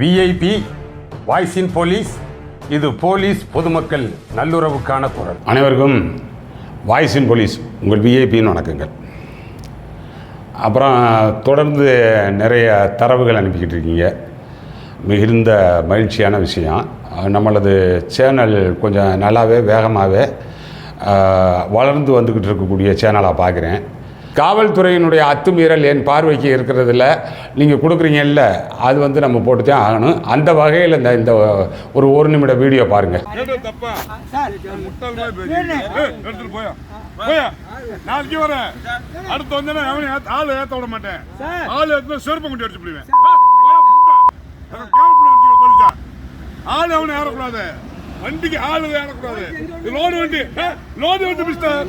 VIP voice இன் police. இது police பொதுமக்கள் நல்லுறவுக்கான குரல். அனைவருக்கும் வாய்ஸ் இன் போலீஸ் உங்கள் விஐபின்னு வணக்கங்கள். அப்புறம் தொடர்ந்து நிறைய தரவுகள் அனுப்பிக்கிட்டு இருக்கீங்க. மிகுந்த மகிழ்ச்சியான விஷயம். நம்மளது சேனல் கொஞ்சம் நல்லாவே வேகமாகவே வளர்ந்து வந்துக்கிட்டு இருக்கக்கூடிய சேனலாக பார்க்குறேன். காவல்துறையினுடைய அத்துமீறல் என் பார்வைக்கு இருக்கிறதில்ல, நீங்கள் கொடுக்குறீங்கல்ல, அது வந்து நம்ம போட்டு தான் ஆகணும். அந்த வகையில் இந்த ஒரு நிமிட வீடியோ பாருங்கள். நாளைக்கு வரேன், அடுத்து வந்து ஆள் ஏற்ற விட மாட்டேன். ஆள் ஏற்ற செருப்பை கொண்டு அடிச்சு போடுவேன். ஆள் அவனை ஏறக்கூடாது, வண்டிக்கு ஆள் ஏறக்கூடாது. லோடு வண்டி, லோடு வண்டி மிஸ்டர்.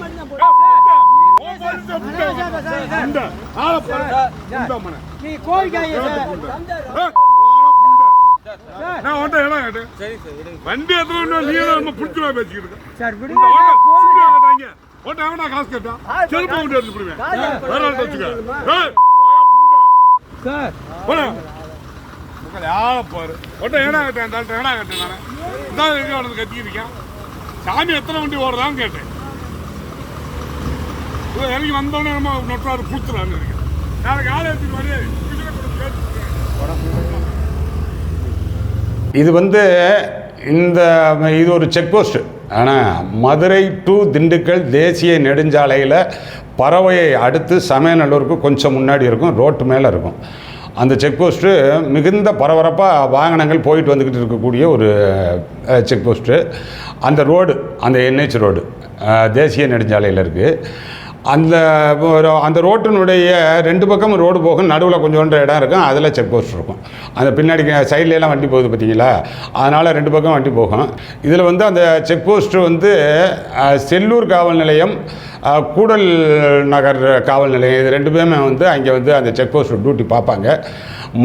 வண்டி எத்தனை புடிச்சுவா பேசிக்கிட்டு காசு கேட்டா செருப்பு கொண்டு எடுத்து போடுவேன். பாரு ஏனா கேட்டேன், ஏனா கேட்டேன். நான் கத்திக்கிருக்கேன். சாமி எத்தனை வண்டி ஓடுறான்னு கேட்டேன். இறங்கி வந்தோடனே நம்ம நொட்டாரு கொடுத்துறான்னு இருக்கேன். நாளைக்கு ஆள் எடுத்துட்டு வந்து இது வந்து இது ஒரு செக் போஸ்ட். ஆனால் மதுரை டு திண்டுக்கல் தேசிய நெடுஞ்சாலையில் பறவையை அடுத்து சமயநல்லூருக்கு கொஞ்சம் முன்னாடி இருக்கும், ரோட்டு மேலே இருக்கும். அந்த செக் போஸ்ட்டு மிகுந்த பரபரப்பாக வாகனங்கள் போயிட்டு வந்துக்கிட்டு இருக்கக்கூடிய ஒரு செக் போஸ்ட்டு. அந்த ரோடு, அந்த என்ஹெச் ரோடு தேசிய நெடுஞ்சாலையில் இருக்குது. அந்த ரோட்டினுடைய ரெண்டு பக்கம் ரோடு போகும், நடுவில் கொஞ்சோண்டு இடம் இருக்கும், அதில் செக் போஸ்ட் இருக்கும். அந்த பின்னாடி சைட்லலாம் வண்டி போகுது பார்த்தீங்களா, அதனால் ரெண்டு பக்கம் வண்டி போகும். இதில் வந்து அந்த செக் போஸ்ட்டு வந்து செல்லூர் காவல் நிலையம், கூடல் நகர் காவல் நிலையம், இது ரெண்டு பேருமே வந்து அங்கே வந்து அந்த செக் போஸ்ட் டியூட்டி பார்ப்பாங்க.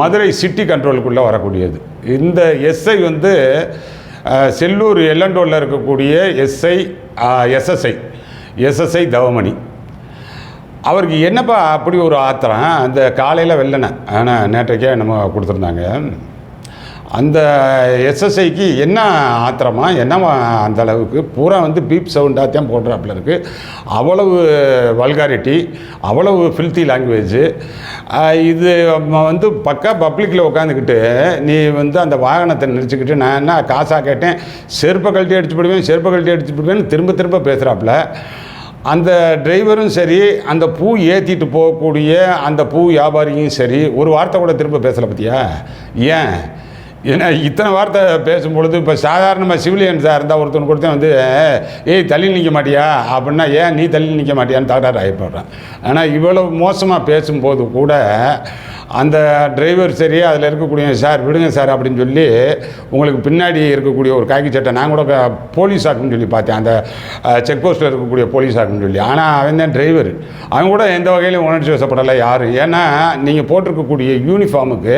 மதுரை சிட்டி கண்ட்ரோலுக்குள்ளே வரக்கூடியது. இந்த எஸ்ஐ வந்து செல்லூர் எல்லண்டோரில் இருக்கக்கூடிய எஸ்எஸ்ஐ தவமணி. அவருக்கு என்னப்பா அப்படி ஒரு ஆத்திரம், அந்த காலையில் வெள்ளனை ஆனால் நேற்றைக்கே நம்ம கொடுத்துருந்தாங்க. அந்த எஸ்எஸ்ஐக்கு என்ன ஆத்திரமா என்னவா அந்த அளவுக்கு பூரா வந்து பீப் சவுண்டாக தான் போடுறாப்புல இருக்குது. அவ்வளவு வல்காரிட்டி, அவ்வளவு ஃபில்த்தி லாங்குவேஜ். இது வந்து பக்கா பப்ளிக்கில் உட்காந்துக்கிட்டு நீ வந்து அந்த வாகனத்தை நிறுத்திக்கிட்டு நான் என்ன காசாக கேட்டேன், செருப்பை கழட்டி அடிச்சு போடுவேன்னு திரும்ப பேசுகிறாப்புல. அந்த டிரைவரும் சரி, அந்த பூ ஏற்றிட்டு போகக்கூடிய அந்த பூ வியாபாரியும் சரி, ஒரு வார்த்தை கூட திரும்ப பேசலை பற்றியா? ஏன்னா இத்தனை வார்த்தை பேசும்பொழுது இப்போ சாதாரணமாக சிவிலியன்ஸாக இருந்தால் ஒருத்தன் கொடுத்தேன் வந்து ஏய் தள்ளி நிற்க மாட்டியா அப்படின்னா, ஏன் நீ தள்ளி நிற்க மாட்டியான்னு தகராறு ஆகிப்படுறான். ஆனால் இவ்வளவு மோசமாக பேசும்போது கூட அந்த டிரைவர் சரி, அதில் இருக்கக்கூடிய சார் விடுங்க சார் அப்படின்னு சொல்லி, உங்களுக்கு பின்னாடி இருக்கக்கூடிய ஒரு காக்கி சட்டை, நான் கூட போலீஸ் ஆக்குன்னு சொல்லி பார்த்தேன், அந்த செக் போஸ்ட்டில் இருக்கக்கூடிய போலீஸ் ஆக்குன்னு சொல்லி. ஆனால் அவன் தான் டிரைவர், அவன் கூட எந்த வகையிலும் உணர்ச்சி வசப்படலை யாரும். ஏன்னா நீங்கள் போட்டிருக்கக்கூடிய யூனிஃபார்முக்கு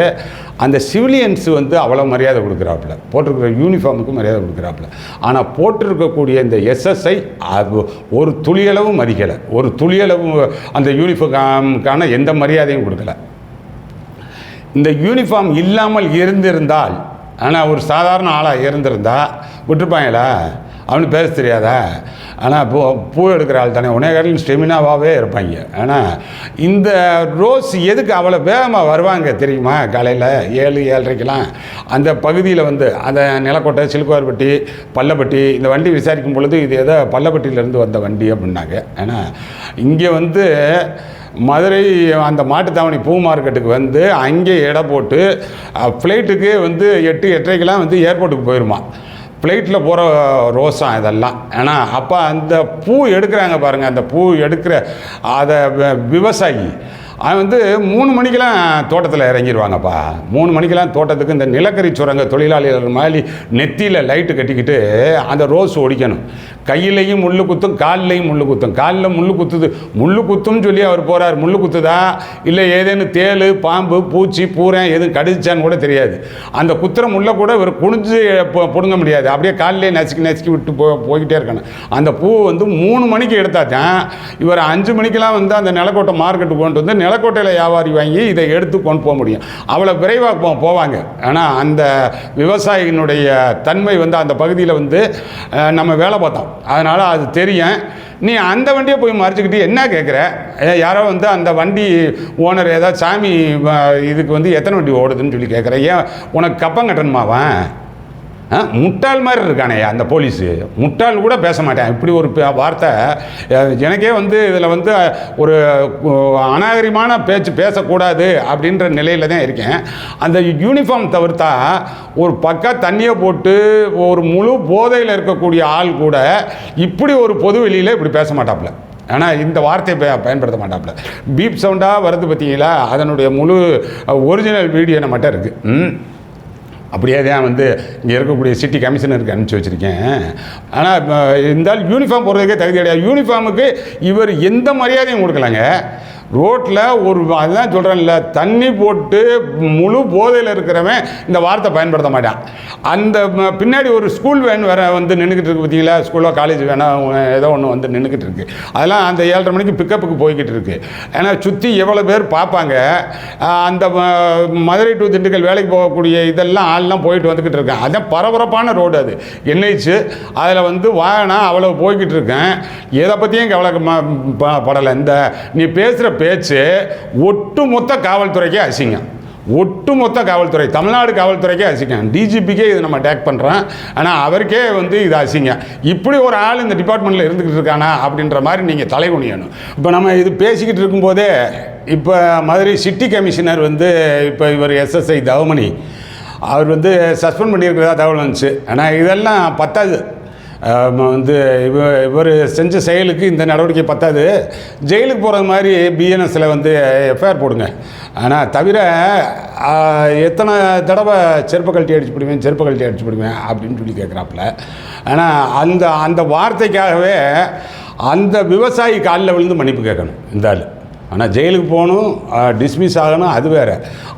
அந்த சிவிலியன்ஸ் வந்து அவ்வளோ மரியாதை கொடுக்குறாப்புல, போட்டிருக்கிற யூனிஃபார்முக்கு மரியாதை கொடுக்குறாப்புல. ஆனால் போட்டிருக்கக்கூடிய இந்த எஸ்எஸ்ஐ அது ஒரு துளியளவும் மதிக்கலை, ஒரு துளியளவும் அந்த யூனிஃபார்முக்கான எந்த மரியாதையும் கொடுக்கல. இந்த யூனிஃபார்ம் இல்லாமல் இருந்திருந்தால், ஆனால் ஒரு சாதாரண ஆளாக இருந்திருந்தால் விட்டுருப்பாங்களா? அவனுக்கு பேச தெரியாதா? ஆனால் பூ எடுக்கிற ஆள் தானே, உனேகாரில் ஸ்டெமினாவாகவே இருப்பாங்க. ஆனால் இந்த ரோஸ் எதுக்கு அவ்வளோ வேகமாக வருவாங்க தெரியுமா? காலையில் 7-7:30 அந்த பகுதியில் வந்து அந்த நிலக்கோட்டை, சிலுக்குவார்பட்டி, பள்ளப்பட்டி, இந்த வண்டி விசாரிக்கும் பொழுது இது ஏதோ பள்ளப்பட்டியிலேருந்து வந்த வண்டி அப்படின்னாங்க. ஆனால் இங்கே வந்து மதுரை அந்த மாட்டுத்தாவணி பூ மார்க்கெட்டுக்கு வந்து அங்கே எடை போட்டு ஃப்ளைட்டுக்கு வந்து 8-8:30 வந்து ஏர்போர்ட்டுக்கு போயிடுமா. ஃப்ளைட்டில் போகிற ரோஸாம் இதெல்லாம். ஏன்னா அப்போ அந்த பூ எடுக்கிறாங்க பாருங்கள், அந்த பூ எடுக்கிற அதை விவசாயி அவன் வந்து 3 மணிக்கெலாம் தோட்டத்தில் இறங்கிடுவாங்கப்பா. 3 மணிக்கெலாம் தோட்டத்துக்கு இந்த நிலக்கரி சுரங்க தொழிலாளிகள் மாதிரி நெத்தியில் லைட்டு கட்டிக்கிட்டு அந்த ரோஸ் ஒடிக்கணும். கையிலையும் முள்ளு குத்தும், காலிலையும் முள்ளு குத்தும். காலில் முள்ளு குத்துது, முள்ளு குத்தும்னு சொல்லி அவர் போகிறார். முள்ளு குத்துதா இல்லை ஏதேனும் தேள், பாம்பு, பூச்சி, பூரன் எதுவும் கடிச்சான்னு கூட தெரியாது. அந்த குத்துற முள்ளை கூட இவர் குனிஞ்சு பிடுங்க முடியாது, அப்படியே காலிலே நசுக்கி விட்டு போய்கிட்டே இருக்கணும். அந்த பூ வந்து 3 மணிக்கு எடுத்தா தான் இவர் 5 மணிக்கெலாம் வந்து அந்த நிலக்கோட்டை மார்க்கெட்டுக்கு கொண்டு வந்து நிலக்கோட்டையில் வியாபாரி வாங்கி இதை எடுத்து கொண்டு போக முடியும். அவ்வளோ விரைவாக போவாங்க. ஆனால் அந்த விவசாயியினுடைய தன்மை வந்து அந்த பகுதியில் வந்து நம்ம வேலை பார்த்தோம், அதனால் அது தெரியும். நீ அந்த வண்டியை போய் மறைச்சிக்கிட்டு என்ன கேட்குற? யாரோ வந்து அந்த வண்டி ஓனர் ஏதாவது சாமி இதுக்கு வந்து எத்தனை வண்டி ஓடுதுன்னு சொல்லி கேட்குற. ஏன் உனக்கு கப்பம் கட்டணுமாவன்? முட்டாள் மாதிரி இருக்கானே அந்த போலீஸு. முட்டாள் கூட பேச மாட்டேன். இப்படி ஒரு வார்த்தை எனக்கே வந்து இதில் வந்து ஒரு அநாகரிகமான பேச்சு பேசக்கூடாது அப்படின்ற நிலையில் தான் இருக்கேன். அந்த யூனிஃபார்ம் தவிர்த்தா ஒரு பக்கா தண்ணியை போட்டு ஒரு முழு போதையில் இருக்கக்கூடிய ஆள் கூட இப்படி ஒரு பொது வெளியில் இப்படி பேச மாட்டாப்புல. ஆனால் இந்த வார்த்தையை பயன்படுத்த மாட்டாப்புல. பீப் சவுண்டாக வருது பார்த்தீங்களா, அதனுடைய முழு ஒரிஜினல் வீடியோ நம்மகிட்ட இருக்குது. அப்படியே தான் வந்து இங்கே இருக்கக்கூடிய சிட்டி கமிஷனருக்கு அனுப்பிச்சி வச்சுருக்கேன். ஆனால் இருந்தாலும் யூனிஃபார்ம் போடுறதுக்கே தகுதி கிடையாது. யூனிஃபார்முக்கு இவர் எந்த மரியாதையும் கொடுக்கலாங்க. ரோட்டில் ஒரு அதுதான் சொல்கிறேன்ல, தண்ணி போட்டு முழு போதையில் இருக்கிறவன் இந்த வார்த்தை பயன்படுத்த மாட்டான். அந்த பின்னாடி ஒரு ஸ்கூல் வேன் வேறு வந்து நின்றுக்கிட்டு இருக்கு பார்த்தீங்களா, ஸ்கூலோ காலேஜ் வேணா ஏதோ ஒன்று வந்து நின்றுக்கிட்டு இருக்கு. அதெல்லாம் அந்த 7:30 மணிக்கு பிக்கப்புக்கு போய்கிட்டு இருக்கு. ஏன்னா சுற்றி எவ்வளோ பேர் பார்ப்பாங்க. அந்த மதுரை டு திண்டுக்கல் வேலைக்கு போகக்கூடிய இதெல்லாம் ஆள்லாம் போயிட்டு வந்துக்கிட்டு இருக்கேன். அதான் பரபரப்பான ரோடு அது NH. அதில் வந்து வாகனம் அவ்வளோ போய்கிட்டு இருக்கேன். எதை பற்றியும் கவலை படலை. இந்த நீ பேசுகிற பேச்சு ஒட்டுமொத்த காவல்துறைக்கே அசிங்கம். ஒட்டுமொத்த காவல்துறை, தமிழ்நாடு காவல்துறைக்கே அசிங்கம். டிஜிபிக்கே இது நம்ம அட்டாக் பண்ணுறோம், ஆனால் அவருக்கே வந்து இது அசிங்கம். இப்படி ஒரு ஆள் இந்த டிபார்ட்மெண்ட்டில் இருந்துக்கிட்டு இருக்கானா அப்படின்ற மாதிரி நீங்கள் தலைகுனியணும். இப்போ நம்ம இது பேசிக்கிட்டு இருக்கும்போதே இப்போ மதுரை சிட்டி கமிஷனர் வந்து இப்போ இவர் SSI தவமணி அவர் வந்து சஸ்பெண்ட் பண்ணியிருக்கிறதா தகவல் வந்துச்சு. ஆனால் இதெல்லாம் பத்தாது. வந்து இவர் செஞ்ச செயலுக்கு இந்த நடவடிக்கை பத்தாது. ஜெயிலுக்கு போகிறது மாதிரி BNSல வந்து FIR போடுங்க. ஆனால் தவிர எத்தனை தடவை செருப்பு கழட்டி அடிச்சு போடுவேன் அப்படின்னு சொல்லி கேட்குறாப்புல. ஆனால் அந்த வார்த்தைக்காகவே அந்த விவசாயி காலில் விழுந்து மன்னிப்பு கேட்கணும் இந்த ஆள். ஆனால் ஜெயிலுக்கு போகணும், டிஸ்மிஸ் ஆகணும், அது வேறு.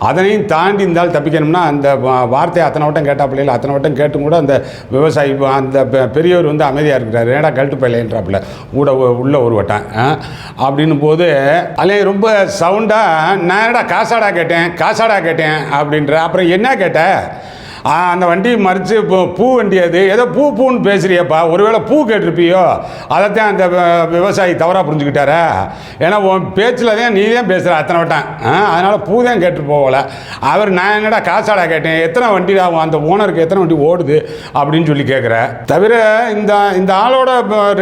அதனையும் தாண்டி இருந்தால் தப்பிக்கணும்னா அந்த வார்த்தையை அத்தனை வட்டம் கேட்டாப்பிள்ளையில் அத்தனை வட்டம் கேட்டும் கூட அந்த விவசாயி அந்த பெரியவர் வந்து அமைதியாக இருக்கிறார். ஏடா கழட்டு பயிலைன்றாப்புல உள்ள ஒரு வட்டம் அப்படின்னும் போது அல்ல ரொம்ப சவுண்டாக நான் ஏடா காசாடா கேட்டேன் அப்படின்ற. அப்புறம் என்ன கேட்ட? அந்த வண்டி மறித்து பூ வண்டி அது ஏதோ பூன்னு பேசுகிறியப்பா, ஒருவேளை பூ கேட்டிருப்பியோ, அதைத்தான் அந்த விவசாயி தவறாக புரிஞ்சுக்கிட்டாரா? ஏன்னா உன் பேச்சில் தான் நீ தான் பேசுகிற அத்தனை வட்டம், அதனால் பூ தான் கேட்டு போகலை. அவர் நான் என்னடா காசாடா கேட்டேன், எத்தனை வண்டி அந்த ஓனருக்கு எத்தனை வண்டி ஓடுது அப்படின்னு சொல்லி கேட்குற. தவிர இந்த ஆளோட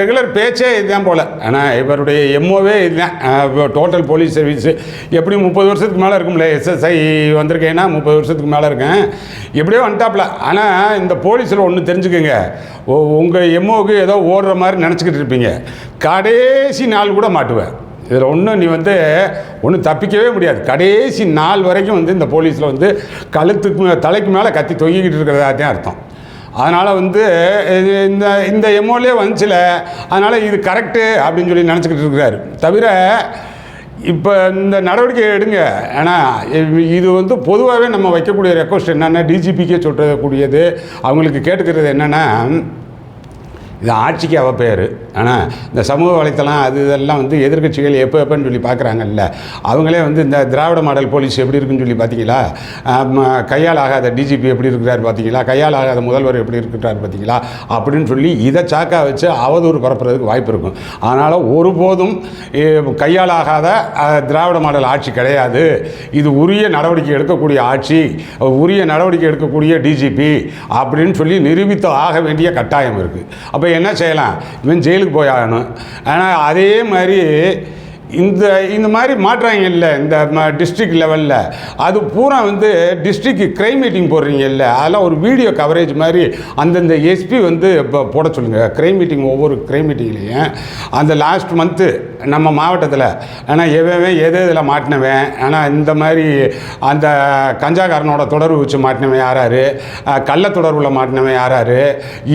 ரெகுலர் பேச்சே இதுதான் போல். ஆனால் இவருடைய எம்ஓவே இதுதான். டோட்டல் போலீஸ் சர்வீஸு எப்படி 30 வருஷத்துக்கு மேலே இருக்கும்ல. SSI வந்திருக்கேன்னா 30 வருஷத்துக்கு மேலே இருக்கேன். எப்படியோ வந்துட்டாப்ல. ஆனால் இந்த போலீஸில் ஒன்று தெரிஞ்சுக்கோங்க, உங்கள் எம்ஓவுக்கு ஏதோ ஓடுற மாதிரி நினச்சிக்கிட்டு இருப்பீங்க. கடைசி நாள் கூட மாட்டுவேன். இதில் ஒன்றும் நீ வந்து ஒன்றும் தப்பிக்கவே முடியாது. கடைசி நாள் வரைக்கும் வந்து இந்த போலீஸில் வந்து தலைக்கு மேலே கத்தி தொங்கிக்கிட்டு இருக்கிறதா தான் அர்த்தம். அதனால் வந்து இந்த எம்ஓலே வந்துச்சுல, அதனால் இது கரெக்டு அப்படின்னு சொல்லி நினச்சிக்கிட்டு இருக்கிறாரு. தவிர இப்போ இந்த நடவடிக்கை எடுங்க. ஆனால் இது வந்து பொதுவாகவே நம்ம வைக்கக்கூடிய ரெக்வஸ்ட் என்னென்னா, டிஜிபிக்கே சொல்கிறக்கூடியது, அவங்களுக்கு கேட்டுக்கிறது என்னென்னா, இது ஆட்சிக்கு அவ பேர். ஆனால் இந்த சமூக வலைத்தளம் அது இதெல்லாம் வந்து எதிர்க்கட்சிகள் எப்போன்னு சொல்லி பார்க்குறாங்கல்ல, அவங்களே வந்து இந்த திராவிட மாடல் போலீஸ் எப்படி இருக்குன்னு சொல்லி பார்த்தீங்களா, கையால் ஆகாத டிஜிபி எப்படி இருக்கிறார் பார்த்தீங்களா, கையால் ஆகாத முதல்வர் எப்படி இருக்கிறார் பார்த்தீங்களா அப்படின்னு சொல்லி இதை சாக்கா வச்சு அவதூறு பரப்புறதுக்கு வாய்ப்பு இருக்கும். அதனால் ஒருபோதும் கையால் ஆகாத திராவிட மாடல் ஆட்சி கிடையாது. இது உரிய நடவடிக்கை எடுக்கக்கூடிய ஆட்சி, உரிய நடவடிக்கை எடுக்கக்கூடிய டிஜிபி அப்படின்னு சொல்லி நிரூபித்து ஆக வேண்டிய கட்டாயம் இருக்குது. அப்போ என்ன செய்யலாம்? இவன் ஜெயிலுக்கு போய் ஆகணும். ஆனால் அதே மாதிரி இந்த மாதிரி மாட்டுறாங்க இல்லை, இந்த டிஸ்ட்ரிக்ட் லெவலில் அது பூரா வந்து டிஸ்ட்ரிக்ட் க்ரைம் மீட்டிங் போடுறீங்க இல்லை, அதெல்லாம் ஒரு வீடியோ கவரேஜ் மாதிரி அந்தந்த எஸ்பி வந்து இப்போ போட சொல்லுங்கள். க்ரைம் மீட்டிங், ஒவ்வொரு க்ரைம் மீட்டிங்லேயும் அந்த லாஸ்ட் மந்த்து நம்ம மாவட்டத்தில் ஆனால் எது இதில் மாட்டினவன், ஆனால் இந்த மாதிரி அந்த கஞ்சாக்காரனோட தொடர்பு வச்சு மாட்டினவன் யாராரு, கள்ள தொடர்பில் மாட்டினவன் யாராரு,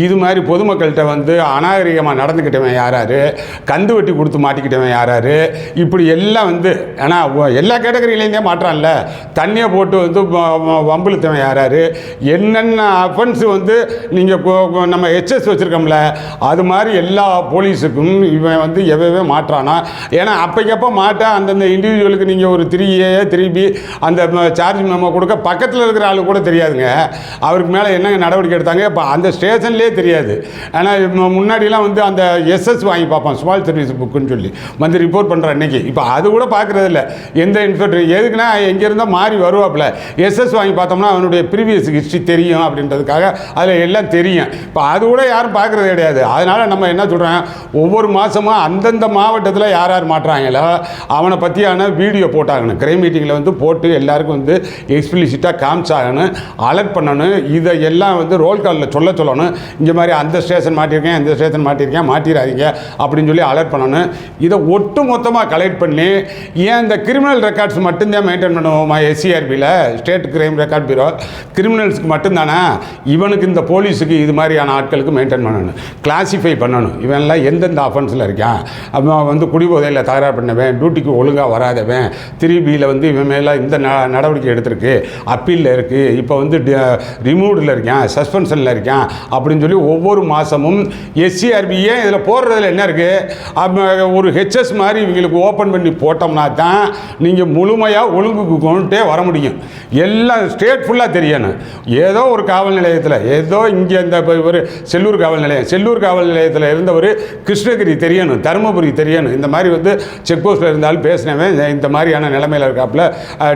இது மாதிரி பொதுமக்கள்கிட்ட வந்து அநாகரிகமாக நடந்துக்கிட்டவன் யாராரு, கந்து வெட்டி கொடுத்து மாட்டிக்கிட்டவன் யாராரு, இப்படி எல்லாம் வந்து ஆனால் எல்லா கேட்டகரியிலேருந்தே மாற்றான்ல. தண்ணியை போட்டு வந்து வம்புழுத்தவன் யாராரு, என்னென்ன அஃபென்ஸு வந்து நீங்கள் நம்ம HS வச்சுருக்கோம்ல, அது மாதிரி எல்லா போலீஸுக்கும் இவன் வந்து எவ்வளவே மாற்றானா இருக்கணும். ஏன்னா அப்போக்கப்போ மாட்டா அந்தந்த இண்டிவிஜுவலுக்கு நீங்கள் ஒரு 3A 3B அந்த சார்ஜ் மெமோ கொடுக்க பக்கத்தில் இருக்கிற ஆளு கூட தெரியாதுங்க. அவருக்கு மேலே என்னங்க நடவடிக்கை எடுத்தாங்க இப்போ அந்த ஸ்டேஷன்லேயே தெரியாது. ஆனால் முன்னாடிலாம் வந்து அந்த எஸ்எஸ் வாங்கி பார்ப்போம், ஸ்மால் சர்வீஸ் புக்குன்னு சொல்லி வந்து ரிப்போர்ட் பண்ணுற அன்னைக்கு. இப்போ அது கூட பார்க்குறது இல்லை. எந்த இன்ஸ்பெக்டர் எதுக்குன்னா எங்கேருந்தோ மாறி வருவாப்பில் எஸ்எஸ் வாங்கி பார்த்தோம்னா அவனுடைய ப்ரீவியஸ் ஹிஸ்ட்ரி தெரியும் அப்படின்றதுக்காக அதில் எல்லாம் தெரியும். இப்போ அது கூட யாரும் பார்க்குறது கிடையாது. அதனால் நம்ம என்ன சொல்கிறோம், ஒவ்வொரு மாதமும் அந்தந்த மாவட்டத்தில் யார் யார் மாட்டுறாங்களோ அவனை பற்றியான வீடியோ போட்டாகணும். கிரைம் மீட்டிங்கில் வந்து போட்டு எல்லாருக்கும் வந்து எக்ஸ்பிளிசிட்டாக காமிச்சாகணும், அலர்ட் பண்ணணும். இதை எல்லாம் வந்து ரோல் காலில் சொல்லணும். இங்கே மாதிரி அந்த ஸ்டேஷன் மாட்டியிருக்கேன், இந்த ஸ்டேஷன் மாட்டியிருக்கேன், மாட்டிடாதீங்க அப்படின்னு சொல்லி அலர்ட் பண்ணணும். இதை ஒட்டு மொத்தமாக கலெக்ட் பண்ணி ஏன் இந்த கிரிமினல் ரெக்கார்ட்ஸ் மட்டும்தான் மெயின்டைன் பண்ணுவோமா எஸ்சிஆர்பியில், ஸ்டேட் கிரைம் ரெக்கார்ட் பியூரோ, கிரிமினல்ஸுக்கு மட்டும்தானே, இவனுக்கு இந்த போலீஸுக்கு இது மாதிரியான ஆட்களுக்கு மெயின்டைன் பண்ணணும், கிளாஸிஃபை பண்ணணும். இவன்லாம் எந்தெந்த அஃபென்ஸில் இருக்கான், அவன் வந்து குடிபோதையில் தகராறு பண்ணவன், டியூட்டிக்கு ஒழுங்காக வராதவன், 3Bயில் வந்து இவன் மேலே இந்த நடவடிக்கை எடுத்திருக்கு, அப்பீலில் இருக்குது, இப்போ வந்து ரிமூவ்டில் இருக்கான், சஸ்பென்ஷனில் இருக்கான் அப்படின்னு சொல்லி ஒவ்வொரு மாதமும் எஸ்சிஆர்பியே இதில் போடுறதுல என்ன இருக்குது, ஒரு ஹெச்எஸ் மாதிரி இவங்களுக்கு ஓப்பன் பண்ணி போட்டோம்னா தான் நீங்கள் முழுமையாக ஒழுங்குக்கு கொண்டுட்டே வர முடியும். எல்லாம் ஸ்டேட் ஃபுல்லாக தெரியணும். ஏதோ ஒரு காவல் நிலையத்தில், ஏதோ இங்கே இந்த ஒரு செல்லூர் காவல் நிலையம், செல்லூர் காவல் நிலையத்தில் இருந்தவர் கிருஷ்ணகிரி தெரியணும், தருமபுரி தெரியணும். இந்த மாதிரி வந்து செக் போஸ்ட்டில் இருந்தாலும் பேசினவன் இந்த மாதிரியான நிலைமையில் இருக்காப்புல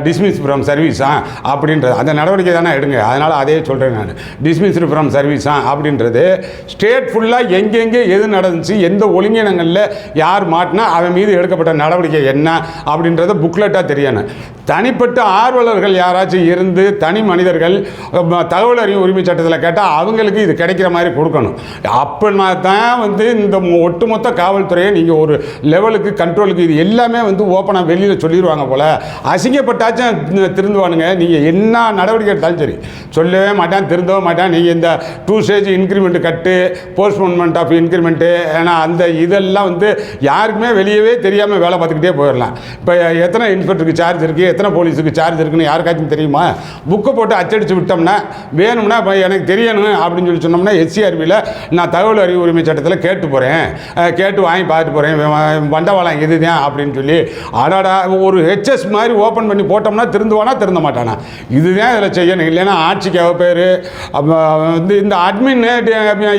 டிஸ்மிஸ் ஃப்ரம் சர்வீஸா அப்படின்றது அந்த நடவடிக்கை தானே எடுங்க. அதனால் அதே சொல்கிறேன் நான், டிஸ்மிஸ்டு ஃப்ரம் சர்வீஸா அப்படின்றது ஸ்டேட் ஃபுல்லாக எங்கெங்கே எது நடந்துச்சு, எந்த ஒழுங்கினங்களில் யார் மாட்டினா அவன் மீது எடுக்கப்பட்ட நடவடிக்கை என்ன அப்படின்றத புக்லெட்டாக தெரியணும். தனிப்பட்ட ஆர்வலர்கள் யாராச்சும் இருந்து தனி மனிதர்கள் தகவல் அறியும் உரிமை சட்டத்தில் கேட்டால் அவங்களுக்கு இது கிடைக்கிற மாதிரி கொடுக்கணும். அப்படின்னா தான் வந்து இந்த ஒட்டுமொத்த காவல்துறையை நீங்கள் ஒரு லெவலுக்கு கண்ட்ரோலுக்கு இது எல்லாமே வந்து ஓப்பனாக வெளியில் சொல்லிடுவாங்க போல். அசிங்கப்பட்டாச்சும் திருந்துவானுங்க. நீங்கள் என்ன நடவடிக்கை எடுத்தாலும் சரி சொல்லவே மாட்டான், திருந்தவும் மாட்டான். நீங்கள் இந்த 2 ஸ்டேஜ் இன்க்ரிமெண்ட் கட்டு, போஸ்ட்போன்மெண்ட் ஆஃப் இன்க்ரிமெண்ட்டு, ஏன்னா அந்த இதெல்லாம் வந்து யாருக்குமே வெளியவே தெரியாமல் வேலை பார்த்துக்கிட்டே போயிடலாம். இப்போ எத்தனை இன்ஸ்பெக்டருக்கு சார்ஜ் இருக்குது, எத்தனை போலீஸுக்கு சார்ஜ் இருக்குன்னு யாருக்காச்சும் தெரியுமா? புக்கை போட்டு அச்சடித்து விட்டோம்னா வேணும்னா இப்போ எனக்கு தெரியணும் அப்படின்னு சொல்லி சொன்னோம்னா எஸ்சிஆர்பியில் நான் தகவல் அறிவு உரிமை சட்டத்தில் கேட்டு போகிறேன், கேட்டு வாங்கி பார்த்துட்டு போகிறேன், வண்டவாளம் இதுதான் அப்படின்னு சொல்லி அடாடா ஒரு ஹெச்எஸ் மாதிரி ஓப்பன் பண்ணி போட்டோம்னா திருந்துவானா திருந்த மாட்டானா? இதுதான் இதில் செய்யணும். இல்லைன்னா ஆட்சிக்கு பேர் வந்து இந்த அட்மின்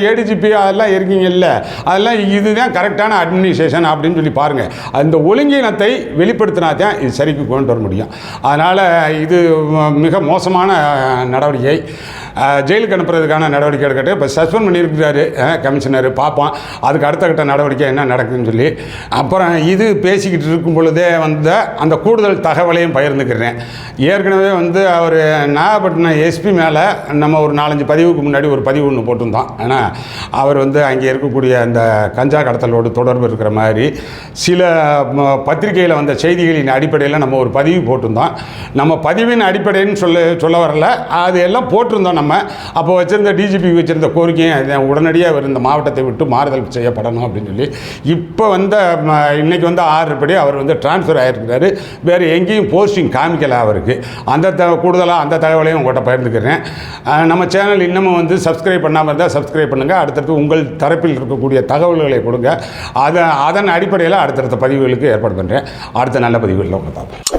ஏடிஜிபி அதெல்லாம் இருக்கீங்கல்ல, அதெல்லாம் இதுதான் கரெக்டான அட்மினிஸ்ட்ரேஷன் அப்படின்னு சொல்லி பாருங்கள். அந்த ஒழுங்கினத்தை வெளிப்படுத்தினா தான் இது சரிக்கு கொண்டு வர முடியும். அதனால் இது மிக மோசமான நடவடிக்கை. ஜெயிலுக்கு அனுப்புறதுக்கான நடவடிக்கை எடுக்கட்டு. இப்போ சஸ்பெண்ட் பண்ணியிருக்கிறாரு கமிஷனர், பார்ப்போம் அதுக்கு அடுத்த கட்ட நடவடிக்கை என்ன நடக்குதுன்னு சொல்லி. அப்புறம் இது பேசிக்கிட்டு இருக்கும் பொழுதே வந்த அந்த கூடுதல் தகவலையும் பகிர்ந்துக்கிறேன். ஏற்கனவே வந்து அவர் நாகப்பட்டினம் எஸ்பி மேலே நம்ம ஒரு 4-5 பதிவுக்கு முன்னாடி ஒரு பதிவு ஒன்று போட்டிருந்தோம். ஆனால் அவர் வந்து அங்கே இருக்கக்கூடிய அந்த கஞ்சா கடத்தலோடு தொடர்பு இருக்கிற மாதிரி சில பத்திரிகையில் வந்த செய்திகளின் அடிப்படையில் நம்ம ஒரு பதிவு போட்டிருந்தோம். நம்ம பதிவின் அடிப்படைன்னு சொல்ல வரல, அது எல்லாம் போட்டிருந்தோம். நம்ம அப்போ வச்சுருந்த டிஜிபி வச்சுருந்த கோரிக்கையை உடனடியாக அவர் இந்த மாவட்டத்தை விட்டு மாறுதல் செய்யப்படணும் அப்படின்னு சொல்லி இப்போ வந்த இன்றைக்கி வந்து ஆர்டர் படி அவர் வந்து டிரான்ஸ்ஃபர் ஆகிருக்கிறாரு. வேறு எங்கேயும் போஸ்டிங் காமிக்கலை அவருக்கு. அந்த கூடுதலாக அந்த தகவலையும் உங்கள்கிட்ட பகிர்ந்துக்கிறேன். நம்ம சேனல் இன்னமும் வந்து சப்ஸ்கிரைப் பண்ணாமல் இருந்தால் சப்ஸ்கிரைப் பண்ணுங்கள். அடுத்தடுத்து உங்கள் தரப்பில் இருக்கக்கூடிய தகவல்களை கொடுங்க. அதன் அடிப்படையில் அடுத்தடுத்த பதிவுகளுக்கு ஏற்பாடு பண்ணுறேன். அடுத்த நல்ல பதிவுகளில் உங்களை பார்ப்போம்.